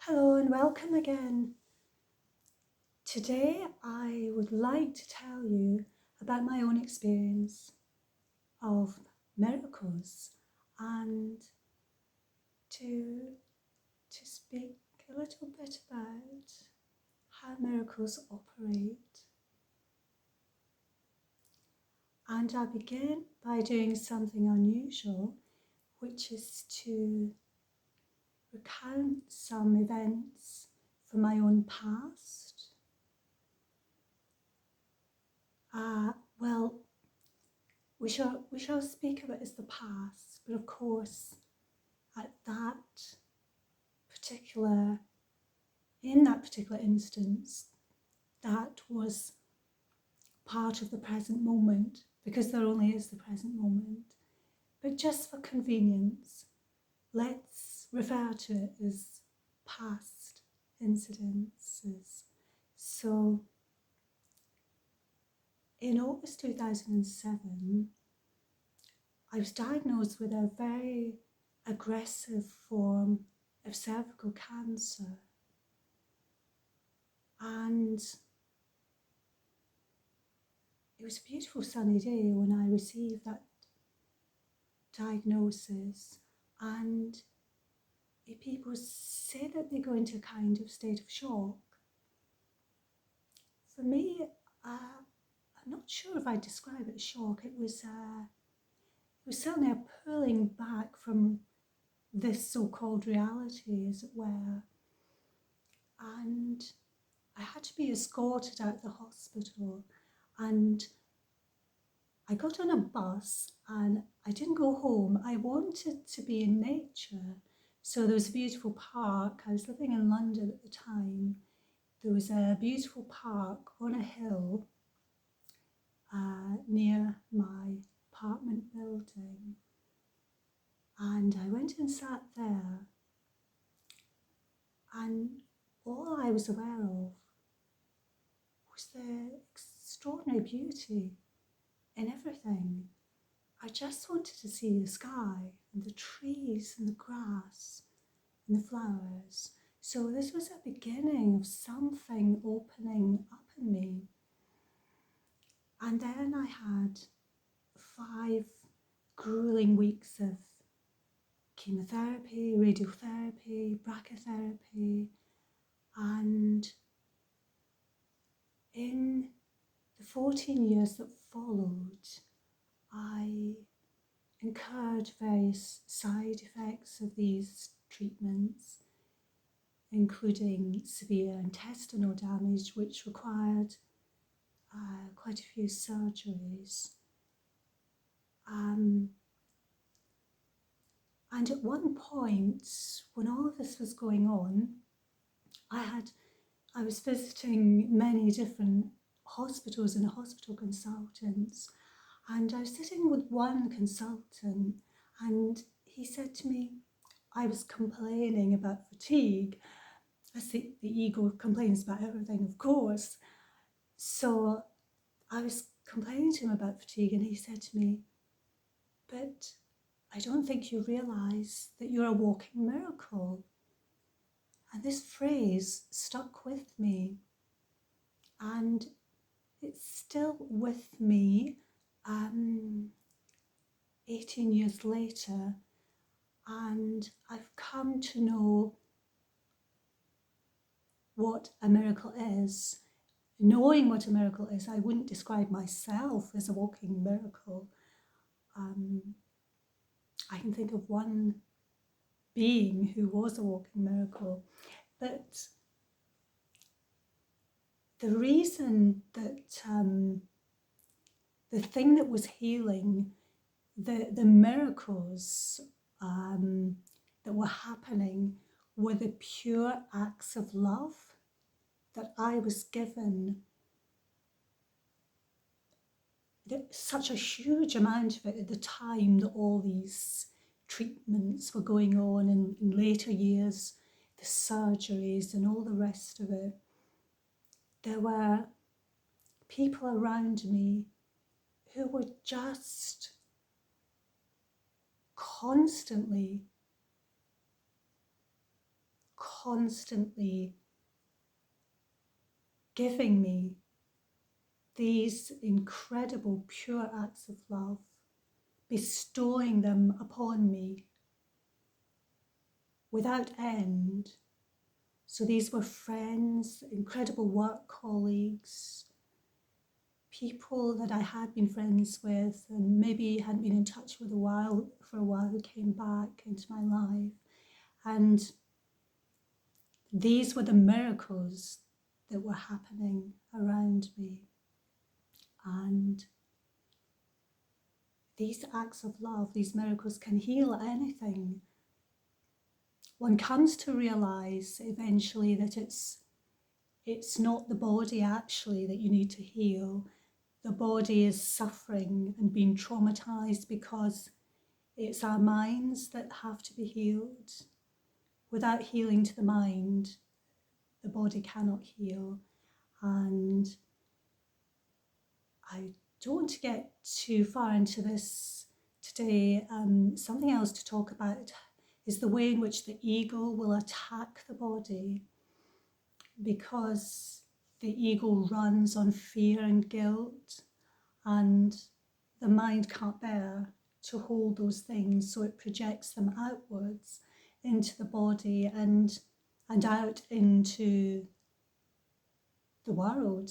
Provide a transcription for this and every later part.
Hello and welcome again. Today I would like to tell you about my own experience of miracles and to speak a little bit about how miracles operate. And I'll begin by doing something unusual, which is to recount some events from my own past. Well, we shall speak of it as the past, but of course, in that particular instance, that was part of the present moment, because there only is the present moment. But just for convenience, let's refer to it as past incidences. So, in August 2007, I was diagnosed with a very aggressive form of cervical cancer. And it was a beautiful sunny day when I received that diagnosis, and people say that they go into a kind of state of shock. For me, I'm not sure if I describe it as shock. It was certainly a pulling back from this so-called reality, as it were. And I had to be escorted out of the hospital, and I got on a bus and I didn't go home. I wanted to be in nature. So there was a beautiful park. I was living in London at the time. There was a beautiful park on a hill near my apartment building. And I went and sat there, and all I was aware of was the extraordinary beauty in everything. I just wanted to see the sky and the trees and the grass and the flowers. So this was a beginning of something opening up in me. And then I had 5 grueling weeks of chemotherapy, radiotherapy, brachytherapy, and in the 14 years that followed, I incurred various side effects of these treatments, including severe intestinal damage, which required quite a few surgeries. And at one point, when all of this was going on, I was visiting many different hospitals and hospital consultants, and I was sitting with one consultant, and he said to me, I was complaining about fatigue. As the ego complains about everything, of course. So I was complaining to him about fatigue, and he said to me, but I don't think you realise that you're a walking miracle. And this phrase stuck with me, and it's still with me 18 years later, and I've come to know what a miracle is. Knowing what a miracle is, I wouldn't describe myself as a walking miracle. I can think of one being who was a walking miracle, but the reason that the thing that was healing, the miracles that were happening, were the pure acts of love that I was given. Such a huge amount of it at the time that all these treatments were going on, and in later years, the surgeries and all the rest of it. There were people around me who were just constantly giving me these incredible pure acts of love, bestowing them upon me without end. So these were friends, incredible work colleagues, people that I had been friends with and maybe hadn't been in touch with for a while who came back into my life. And these were the miracles that were happening around me. And these acts of love, these miracles can heal anything. One comes to realize eventually that it's not the body actually that you need to heal. The body is suffering and being traumatized because it's our minds that have to be healed. Without healing to the mind, the body cannot heal. And I don't want to get too far into this today. Something else to talk about is the way in which the ego will attack the body, because the ego runs on fear and guilt, and the mind can't bear to hold those things, so it projects them outwards into the body and out into the world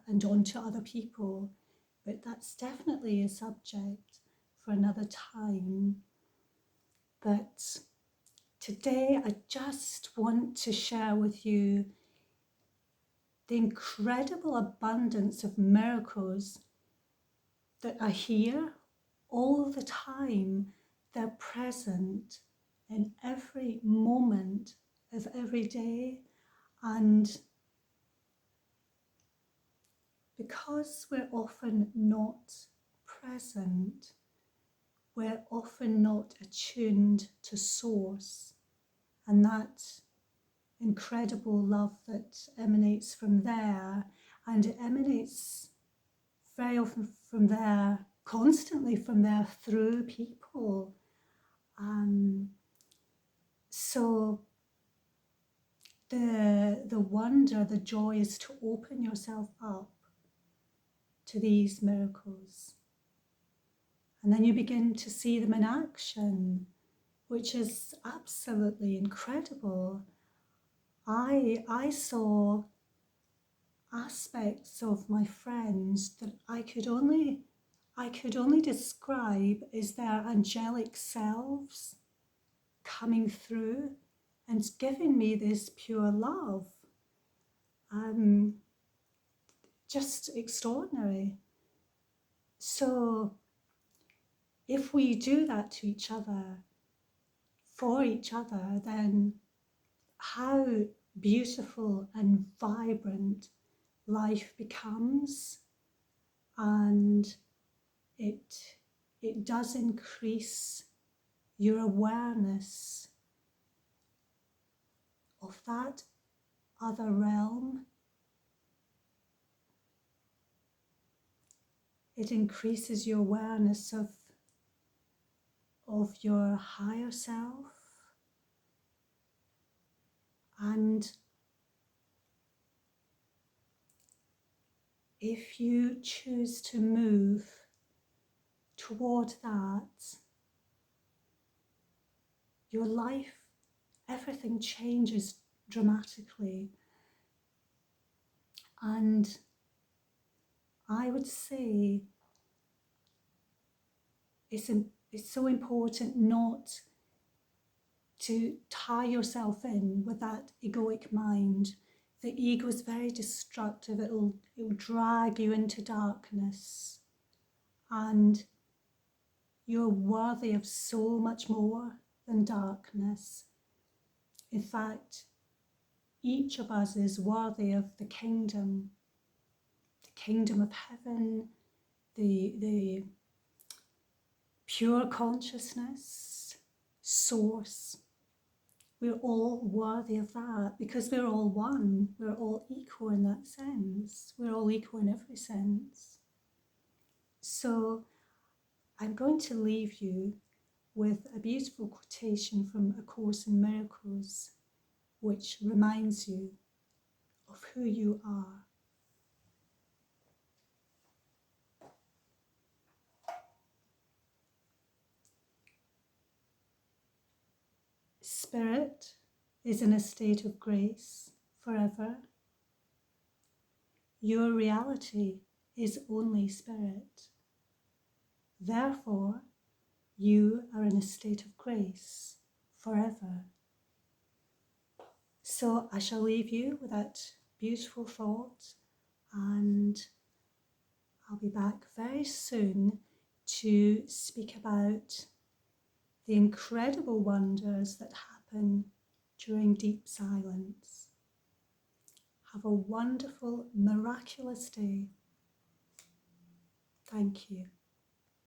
and onto other people. But that's definitely a subject for another time. But today I just want to share with you the incredible abundance of miracles that are here all the time. They're present in every moment of every day. And because we're often not present, we're often not attuned to source and that incredible love that emanates from there, and it emanates very often from there, constantly from there through people. So the wonder, the joy is to open yourself up to these miracles. And then you begin to see them in action, which is absolutely incredible. I saw aspects of my friends that I could only describe as their angelic selves coming through and giving me this pure love. Just extraordinary. So if we do that to each other, for each other, then how beautiful and vibrant life becomes, and it does increase your awareness of that other realm. It increases your awareness of your higher self. And if you choose to move toward that, your life, everything changes dramatically. And I would say it's so important not to tie yourself in with that egoic mind. The ego is very destructive. It will drag you into darkness, and you're worthy of so much more than darkness. In fact, each of us is worthy of the kingdom of heaven, the pure consciousness, source. We're all worthy of that because we're all one. We're all equal in that sense. We're all equal in every sense. So I'm going to leave you with a beautiful quotation from A Course in Miracles. which reminds you of who you are. Spirit is in a state of grace forever. Your reality is only spirit. Therefore, you are in a state of grace forever. So I shall leave you with that beautiful thought, and I'll be back very soon to speak about the incredible wonders that happen during deep silence. Have a wonderful, miraculous day. Thank you.